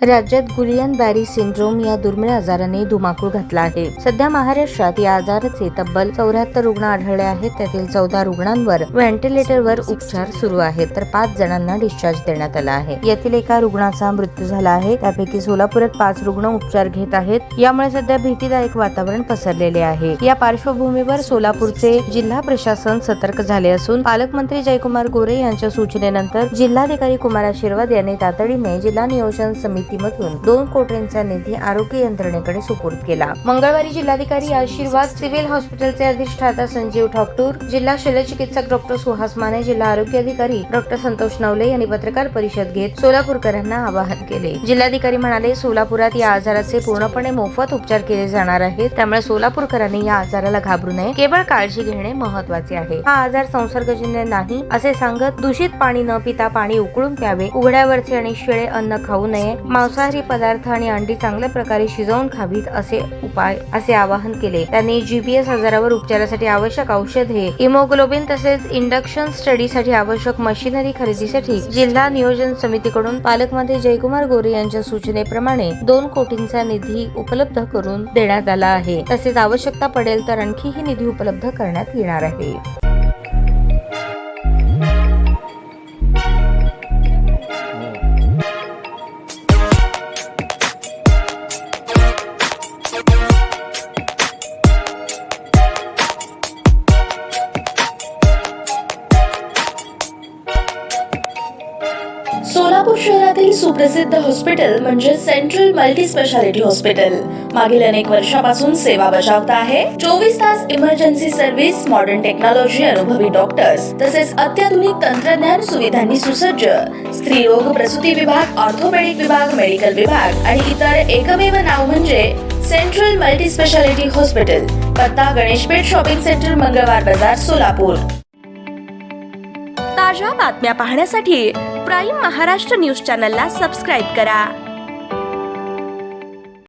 राज्यात गुलियन-बॅरी सिंड्रोम या दुर्मिळ आजाराने धुमाकूळ घातला आहे. सध्या महाराष्ट्रात या आजाराचे तब्बल 74 रुग्ण आढळले आहेत. त्यातील 14 रुग्णांवर व्हेंटिलेटरवर उपचार सुरू आहेत, तर 5 जणांना डिस्चार्ज देण्यात आला आहे. यातील एका रुग्णाचा मृत्यू झाला आहे. त्यापैकी सोलापुरात 5 रुग्ण उपचार घेत आहेत. यामुळे सध्या भीतीदायक वातावरण पसरलेले आहे. या पार्श्वभूमीवर सोलापूरचे जिल्हा प्रशासन सतर्क झाले असून पालकमंत्री जयकुमार गोरे यांच्या सूचनेनंतर जिल्हाधिकारी कुमार आशीर्वाद यांनी तातडीने जिल्हा नियोजन समितीमधून 2 कोटींचा निधी आरोग्य यंत्रणेकडे सुपूर्द केला. मंगळवारी जिल्हाधिकारी आशीर्वाद, सिव्हिल हॉस्पिटलचे अधिष्ठाता संजीव ठाकूर, जिल्हा शल्यचिकित्सक डॉक्टर सुहास माने, जिल्हा आरोग्य अधिकारी डॉक्टर संतोष नवले यांनी पत्रकार परिषद घेत सोलापूरकरांना आवाहन केले. जिल्हाधिकारी म्हणाले, सोलापुरात या आजाराचे पूर्णपणे मोफत उपचार केले जाणार आहेत. त्यामुळे सोलापूरकरांनी या आजाराला घाबरू नये, केवळ काळजी घेणे महत्त्वाचे आहे. हा आजार संसर्गजन्य नाही असे सांगत दूषित पाणी न पिता पाणी उकळून प्यावे, उघड्यावरचे आणि शिळे अन्न खाऊ नये, मांसाहारी पदार्थ आणि अंडी चांगल्या प्रकारे शिजवून खावीत असे आवाहन केले. त्यांनी जीपीएस आजारावर उपचारासाठी आवश्यक औषधे, इमोग्लोबिन तसेच इंडक्शन स्टडीसाठी आवश्यक मशिनरी खरेदीसाठी जिल्हा नियोजन समितीकडून पालकमंत्री जयकुमार गोरे यांच्या सूचनेप्रमाणे 2 कोटींचा निधी उपलब्ध करून देण्यात आला आहे. तसेच आवश्यकता पडेल तर आणखीही निधी उपलब्ध करण्यात येणार आहे. सोलापूर शहरातील सुप्रसिद्ध हॉस्पिटल म्हणजे सेंट्रल मल्टी स्पेशालिटी हॉस्पिटल मागील अनेक वर्षापासून सेवा बजावत आहे. 24 तास इमर्जन्सी सर्व्हिस, मॉडर्न टेक्नॉलॉजी, अनुभवी डॉक्टर्स तसेच अत्याधुनिक तंत्रज्ञान सुविधांनी सुसज्ज स्त्रीरोग, प्रसूती विभाग, ऑर्थोपेडिक विभाग, मेडिकल विभाग आणि इतर एकमेव नाव म्हणजे सेंट्रल मल्टी स्पेशालिटी हॉस्पिटल. पत्ता गणेशपेठ शॉपिंग सेंटर, मंगळवार बाजार, सोलापूर. ताज्या बातम्या पाहण्यासाठी प्राईम महाराष्ट्र न्यूज चॅनलला सबस्क्राईब करा.